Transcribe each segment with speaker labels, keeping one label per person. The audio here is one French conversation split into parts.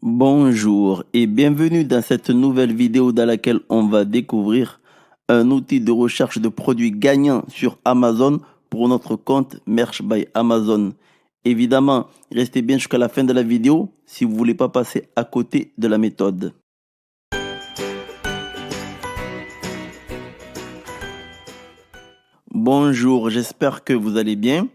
Speaker 1: Bonjour et bienvenue dans cette nouvelle vidéo dans laquelle on va découvrir un outil de recherche de produits gagnants sur Amazon pour notre compte Merch by Amazon. Évidemment, restez bien jusqu'à la fin de la vidéo si vous voulez pas passer à côté de la méthode. Bonjour, j'espère que vous allez bien.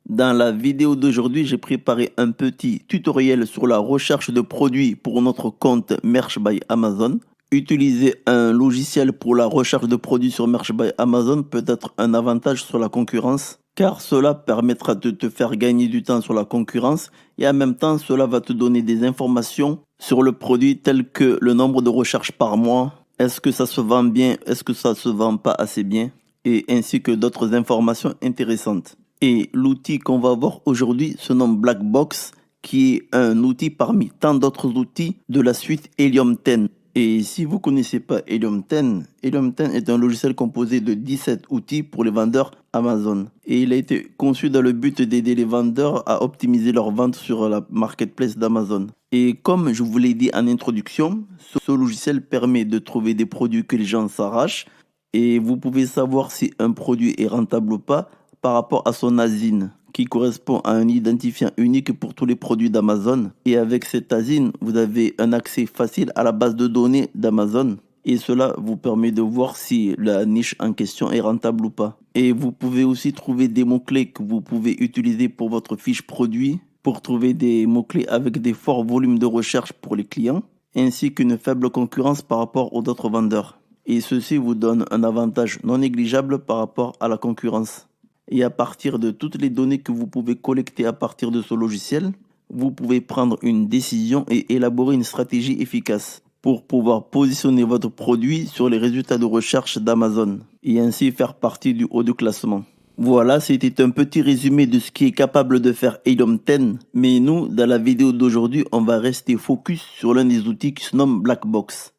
Speaker 1: Dans la vidéo d'aujourd'hui, j'ai préparé un petit tutoriel sur la recherche de produits pour notre compte Merch by Amazon. Utiliser un logiciel pour la recherche de produits sur Merch by Amazon peut être un avantage sur la concurrence, car cela permettra de te faire gagner du temps sur la concurrence et en même temps cela va te donner des informations sur le produit telles que le nombre de recherches par mois, est-ce que ça se vend bien, est-ce que ça se vend pas assez bien, et ainsi que d'autres informations intéressantes. Et l'outil qu'on va voir aujourd'hui se nomme Blackbox, qui est un outil parmi tant d'autres outils de la suite Helium 10. Et si vous ne connaissez pas Helium 10, Helium 10 est un logiciel composé de 17 outils pour les vendeurs Amazon. Et il a été conçu dans le but d'aider les vendeurs à optimiser leurs ventes sur la marketplace d'Amazon. Et comme je vous l'ai dit en introduction, ce logiciel permet de trouver des produits que les gens s'arrachent et vous pouvez savoir si un produit est rentable ou pas par rapport à son ASIN, qui correspond à un identifiant unique pour tous les produits d'Amazon. Et avec cet ASIN, vous avez un accès facile à la base de données d'Amazon. Et cela vous permet de voir si la niche en question est rentable ou pas. Et vous pouvez aussi trouver des mots-clés que vous pouvez utiliser pour votre fiche produit, pour trouver des mots-clés avec des forts volumes de recherche pour les clients, ainsi qu'une faible concurrence par rapport aux autres vendeurs. Et ceci vous donne un avantage non négligeable par rapport à la concurrence. Et à partir de toutes les données que vous pouvez collecter à partir de ce logiciel, vous pouvez prendre une décision et élaborer une stratégie efficace pour pouvoir positionner votre produit sur les résultats de recherche d'Amazon et ainsi faire partie du haut du classement. Voilà, c'était un petit résumé de ce qui est capable de faire Helium 10, mais nous, dans la vidéo d'aujourd'hui, on va rester focus sur l'un des outils qui se nomme Blackbox.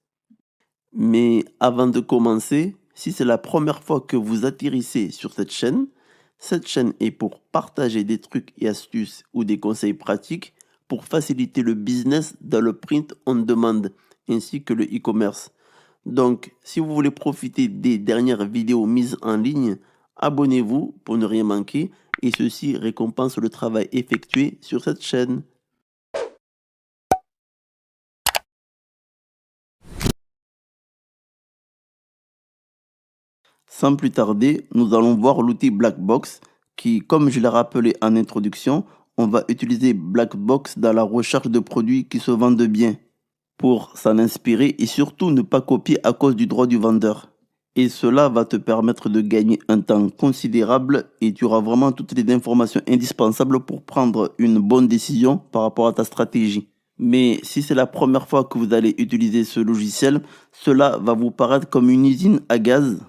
Speaker 1: Mais avant de commencer, si c'est la première fois que vous atterrissez sur cette chaîne est pour partager des trucs et astuces ou des conseils pratiques pour faciliter le business dans le print on demand ainsi que le e-commerce. Donc, si vous voulez profiter des dernières vidéos mises en ligne, abonnez-vous pour ne rien manquer et ceci récompense le travail effectué sur cette chaîne. Sans plus tarder, nous allons voir l'outil Blackbox qui, comme je l'ai rappelé en introduction, on va utiliser Blackbox dans la recherche de produits qui se vendent bien pour s'en inspirer et surtout ne pas copier à cause du droit du vendeur. Et cela va te permettre de gagner un temps considérable et tu auras vraiment toutes les informations indispensables pour prendre une bonne décision par rapport à ta stratégie. Mais si c'est la première fois que vous allez utiliser ce logiciel, cela va vous paraître comme une usine à gaz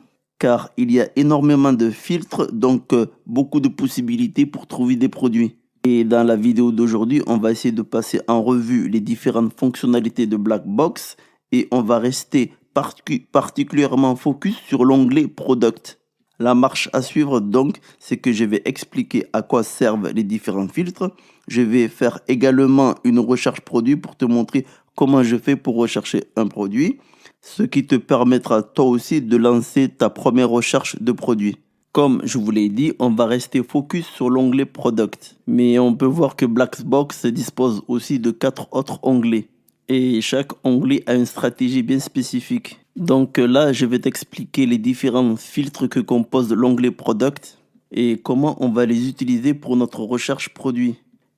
Speaker 1: car il y a énormément de filtres, donc beaucoup de possibilités pour trouver des produits. Et dans la vidéo d'aujourd'hui, on va essayer de passer en revue les différentes fonctionnalités de Blackbox et on va rester particulièrement focus sur l'onglet Product. La marche à suivre donc, c'est que je vais expliquer à quoi servent les différents filtres. Je vais faire également une recherche produit pour te montrer comment je fais pour rechercher un produit, ce qui te permettra toi aussi de lancer ta première recherche de produit. Comme je vous l'ai dit, on va rester focus sur l'onglet Product. Mais on peut voir que Blackbox dispose aussi de 4 autres onglets. Et chaque onglet a une stratégie bien spécifique. Donc là, je vais t'expliquer les différents filtres que compose l'onglet Product et comment on va les utiliser pour notre recherche produit.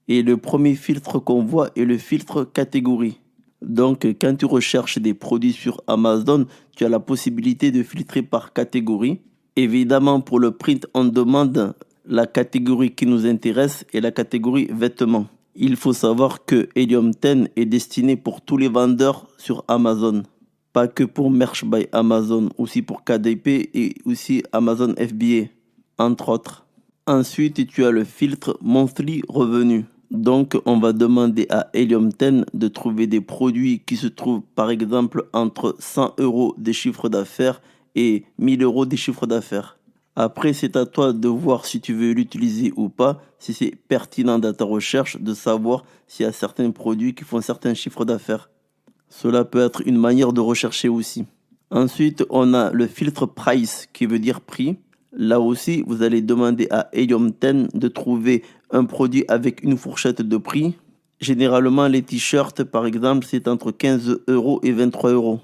Speaker 1: Et le premier filtre qu'on voit est le filtre catégorie. Donc quand tu recherches des produits sur Amazon, tu as la possibilité de filtrer par catégorie. Évidemment, pour le print on demande, la catégorie qui nous intéresse est la catégorie vêtements. Il faut savoir que Helium 10 est destiné pour tous les vendeurs sur Amazon. Pas que pour Merch by Amazon, aussi pour KDP et aussi Amazon FBA, entre autres. Ensuite, tu as le filtre Monthly Revenu. Donc, on va demander à Helium 10 de trouver des produits qui se trouvent par exemple entre 100 € de chiffre d'affaires et 1000 € de chiffre d'affaires. Après, c'est à toi de voir si tu veux l'utiliser ou pas, si c'est pertinent dans ta recherche, de savoir s'il y a certains produits qui font certains chiffres d'affaires. Cela peut être une manière de rechercher aussi. Ensuite, on a le filtre price qui veut dire prix. Là aussi, vous allez demander à Helium 10 de trouver un produit avec une fourchette de prix. Généralement, les t-shirts, par exemple, c'est entre 15 euros et 23 euros.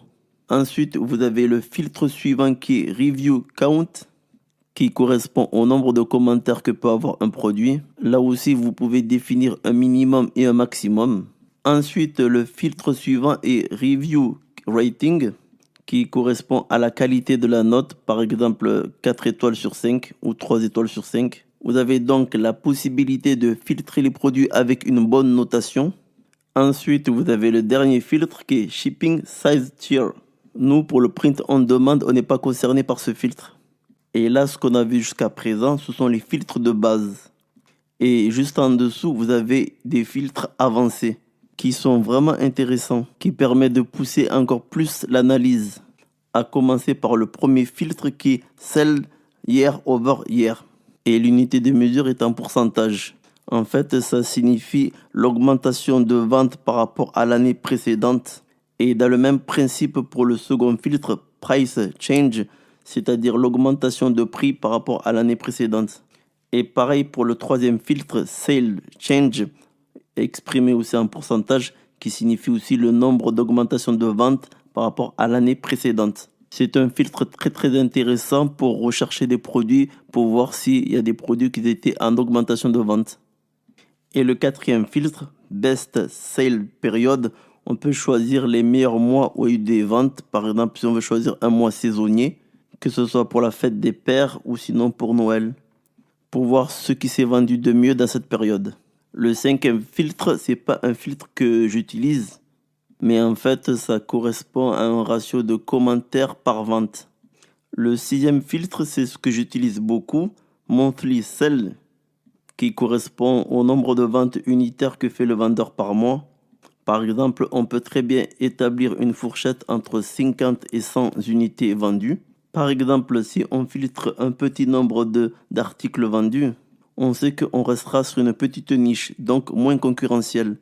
Speaker 1: Ensuite, vous avez le filtre suivant qui est Review Count, qui correspond au nombre de commentaires que peut avoir un produit. Là aussi, vous pouvez définir un minimum et un maximum. Ensuite, le filtre suivant est Review Rating, qui correspond à la qualité de la note, par exemple 4 étoiles sur 5 ou 3 étoiles sur 5. Vous avez donc la possibilité de filtrer les produits avec une bonne notation. Ensuite, vous avez le dernier filtre qui est Shipping Size Tier. Nous, pour le print on demand, on n'est pas concerné par ce filtre. Et là, ce qu'on a vu jusqu'à présent, ce sont les filtres de base. Et juste en dessous, vous avez des filtres avancés qui sont vraiment intéressants, qui permettent de pousser encore plus l'analyse. À commencer par le premier filtre qui est Sell Year Over Year. Et l'unité de mesure est en pourcentage. En fait, ça signifie l'augmentation de vente par rapport à l'année précédente. Et dans le même principe pour le second filtre, Price Change, c'est-à-dire l'augmentation de prix par rapport à l'année précédente. Et pareil pour le troisième filtre, Sale Change, exprimé aussi en pourcentage, qui signifie aussi le nombre d'augmentations de ventes par rapport à l'année précédente. C'est un filtre très intéressant pour rechercher des produits, pour voir s'il y a des produits qui étaient en augmentation de vente. Et le quatrième filtre, Best Sale Period, on peut choisir les meilleurs mois où il y a eu des ventes. Par exemple, si on veut choisir un mois saisonnier, que ce soit pour la fête des pères ou sinon pour Noël, pour voir ce qui s'est vendu de mieux dans cette période. Le cinquième filtre, c'est pas un filtre que j'utilise, mais en fait, ça correspond à un ratio de commentaires par vente. Le sixième filtre, c'est ce que j'utilise beaucoup, Monthly Sell, qui correspond au nombre de ventes unitaires que fait le vendeur par mois. Par exemple, on peut très bien établir une fourchette entre 50 et 100 unités vendues. Par exemple, si on filtre un petit nombre d'articles vendus, on sait qu'on restera sur une petite niche, donc moins concurrentielle.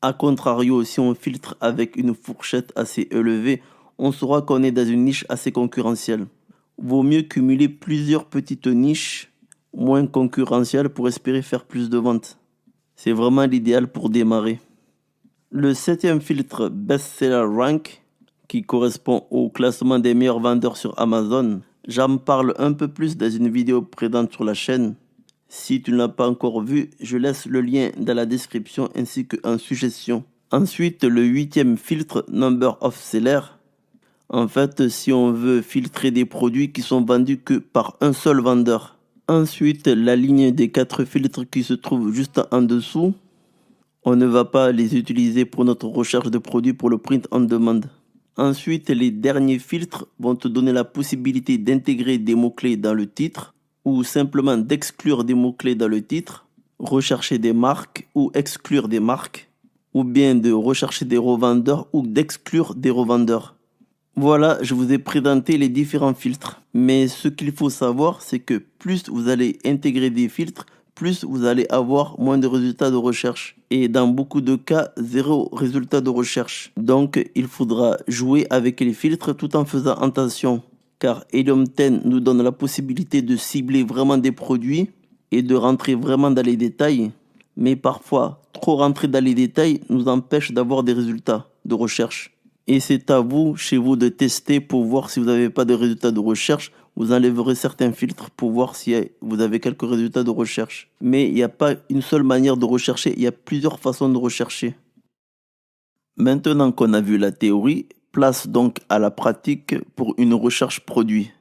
Speaker 1: A contrario, si on filtre avec une fourchette assez élevée, on saura qu'on est dans une niche assez concurrentielle. Vaut mieux cumuler plusieurs petites niches moins concurrentielles pour espérer faire plus de ventes. C'est vraiment l'idéal pour démarrer. Le septième filtre Best Seller Rank, qui correspond au classement des meilleurs vendeurs sur Amazon, j'en parle un peu plus dans une vidéo présente sur la chaîne. Si tu ne l'as pas encore vu, je laisse le lien dans la description ainsi qu'en suggestion. Ensuite, le huitième filtre, Number of Sellers. En fait, si on veut filtrer des produits qui sont vendus que par un seul vendeur. Ensuite, la ligne des 4 filtres qui se trouve juste en dessous. On ne va pas les utiliser pour notre recherche de produits pour le print on demand. Ensuite, les derniers filtres vont te donner la possibilité d'intégrer des mots-clés dans le titre ou simplement d'exclure des mots-clés dans le titre, rechercher des marques ou exclure des marques, ou bien de rechercher des revendeurs ou d'exclure des revendeurs. Voilà, je vous ai présenté les différents filtres. Mais ce qu'il faut savoir, c'est que plus vous allez intégrer des filtres, plus vous allez avoir moins de résultats de recherche. Et dans beaucoup de cas, zéro résultat de recherche. Donc, il faudra jouer avec les filtres tout en faisant attention. Car Helium 10 nous donne la possibilité de cibler vraiment des produits et de rentrer vraiment dans les détails. Mais parfois, trop rentrer dans les détails nous empêche d'avoir des résultats de recherche. Et c'est à vous, chez vous, de tester pour voir si vous n'avez pas de résultats de recherche. Vous enlèverez certains filtres pour voir si vous avez quelques résultats de recherche. Mais il n'y a pas une seule manière de rechercher, il y a plusieurs façons de rechercher. Maintenant qu'on a vu la théorie, place donc à la pratique pour une recherche produit.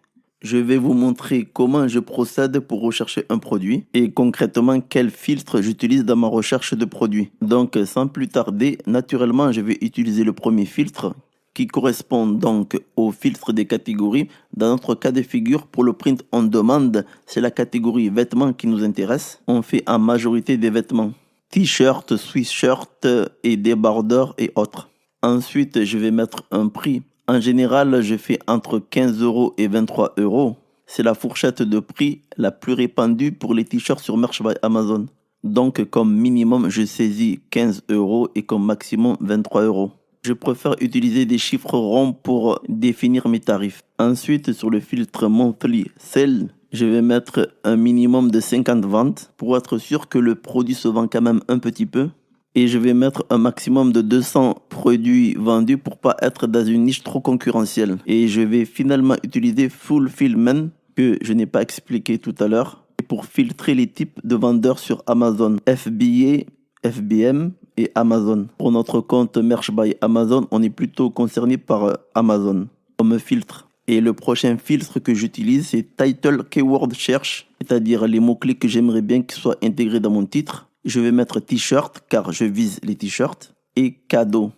Speaker 1: Je vais vous montrer comment je procède pour rechercher un produit et concrètement quel filtre j'utilise dans ma recherche de produit. Donc sans plus tarder, naturellement je vais utiliser le premier filtre qui correspond donc au filtre des catégories. Dans notre cas de figure, pour le print on demande, c'est la catégorie vêtements qui nous intéresse. On fait en majorité des vêtements. T-shirt, sweatshirt et débardeurs et autres. Ensuite, je vais mettre un prix. En général, je fais entre 15 € et 23 €. c'est la fourchette de prix la plus répandue pour les t-shirts sur Merch by Amazon. Donc comme minimum, je saisis 15 € et comme maximum 23 €. Je préfère utiliser des chiffres ronds pour définir mes tarifs. Ensuite, sur le filtre Monthly Sale, je vais mettre un minimum de 50 ventes pour être sûr que le produit se vend quand même un petit peu. Et je vais mettre un maximum de 200 produits vendus pour pas être dans une niche trop concurrentielle. Et je vais finalement utiliser Fulfillment, que je n'ai pas expliqué tout à l'heure, pour filtrer les types de vendeurs sur Amazon, FBA, FBM et Amazon. Pour notre compte Merch by Amazon, on est plutôt concerné par Amazon comme filtre. Et le prochain filtre que j'utilise, c'est Title Keyword Search, c'est-à-dire les mots-clés que j'aimerais bien qu'ils soient intégrés dans mon titre. Je vais mettre t-shirt car je vise les t-shirts et cadeau.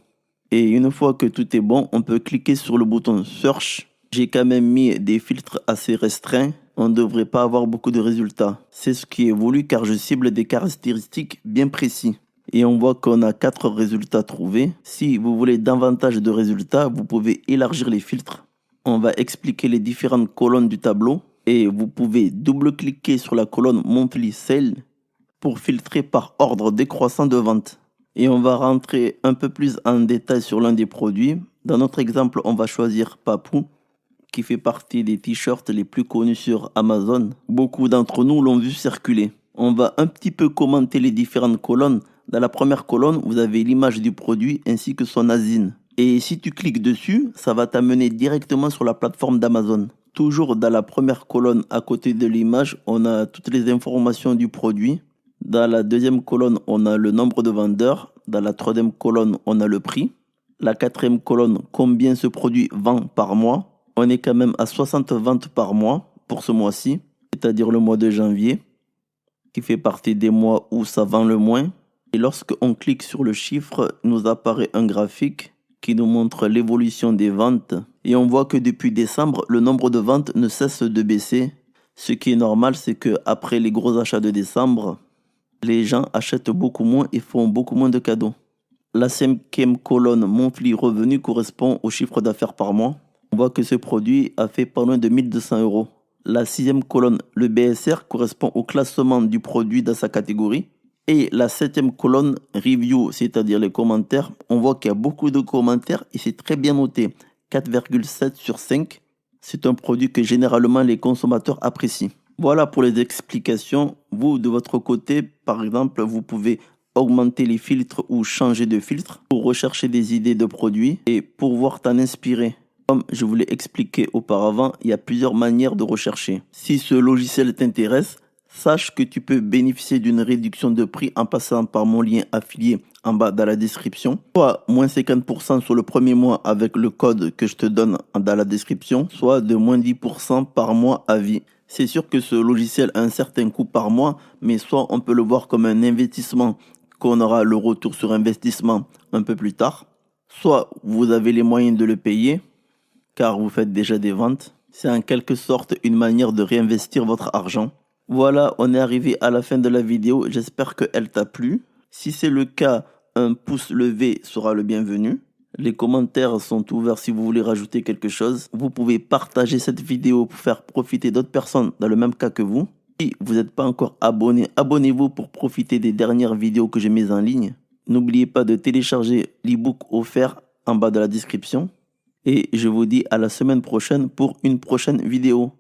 Speaker 1: Et une fois que tout est bon, on peut cliquer sur le bouton Search. J'ai quand même mis des filtres assez restreints. On ne devrait pas avoir beaucoup de résultats. C'est ce qui est voulu car je cible des caractéristiques bien précis. Et on voit qu'on a 4 résultats trouvés. Si vous voulez davantage de résultats, vous pouvez élargir les filtres. On va expliquer les différentes colonnes du tableau. Et vous pouvez double-cliquer sur la colonne Monthly Sale pour filtrer par ordre décroissant de vente. Et on va rentrer un peu plus en détail sur l'un des produits. Dans notre exemple, on va choisir Papou, qui fait partie des t-shirts les plus connus sur Amazon. Beaucoup d'entre nous l'ont vu circuler. On va un petit peu commenter les différentes colonnes. Dans la première colonne, vous avez l'image du produit ainsi que son ASIN. Et si tu cliques dessus, ça va t'amener directement sur la plateforme d'Amazon. Toujours dans la première colonne à côté de l'image, on a toutes les informations du produit. Dans la deuxième colonne, on a le nombre de vendeurs. Dans la troisième colonne, on a le prix. La quatrième colonne, combien ce produit vend par mois. On est quand même à 60 ventes par mois pour ce mois-ci, c'est-à-dire le mois de janvier, qui fait partie des mois où ça vend le moins. Et lorsque on clique sur le chiffre, nous apparaît un graphique qui nous montre l'évolution des ventes. Et on voit que depuis décembre, le nombre de ventes ne cesse de baisser. Ce qui est normal, c'est qu'après les gros achats de décembre, les gens achètent beaucoup moins et font beaucoup moins de cadeaux. La cinquième colonne Monthly Revenu correspond au chiffre d'affaires par mois. On voit que ce produit a fait pas loin de 1200 €. La sixième colonne, le BSR, correspond au classement du produit dans sa catégorie. Et la septième colonne, Review, c'est-à-dire les commentaires, on voit qu'il y a beaucoup de commentaires et c'est très bien noté. 4,7 sur 5. C'est un produit que généralement les consommateurs apprécient. Voilà pour les explications. Vous, de votre côté, par exemple, vous pouvez augmenter les filtres ou changer de filtre pour rechercher des idées de produits et pour pouvoir t'en inspirer. Comme je vous l'ai expliqué auparavant, il y a plusieurs manières de rechercher. Si ce logiciel t'intéresse, sache que tu peux bénéficier d'une réduction de prix en passant par mon lien affilié en bas dans la description. Soit moins 50% sur le premier mois avec le code que je te donne dans la description, soit de moins 10% par mois à vie. C'est sûr que ce logiciel a un certain coût par mois, mais soit on peut le voir comme un investissement qu'on aura le retour sur investissement un peu plus tard, soit vous avez les moyens de le payer car vous faites déjà des ventes. C'est en quelque sorte une manière de réinvestir votre argent. Voilà, on est arrivé à la fin de la vidéo. J'espère qu'elle t'a plu. Si c'est le cas, un pouce levé sera le bienvenu. Les commentaires sont ouverts si vous voulez rajouter quelque chose. Vous pouvez partager cette vidéo pour faire profiter d'autres personnes dans le même cas que vous. Si vous n'êtes pas encore abonné, abonnez-vous pour profiter des dernières vidéos que j'ai mises en ligne. N'oubliez pas de télécharger l'ebook offert en bas de la description. Et je vous dis à la semaine prochaine pour une prochaine vidéo.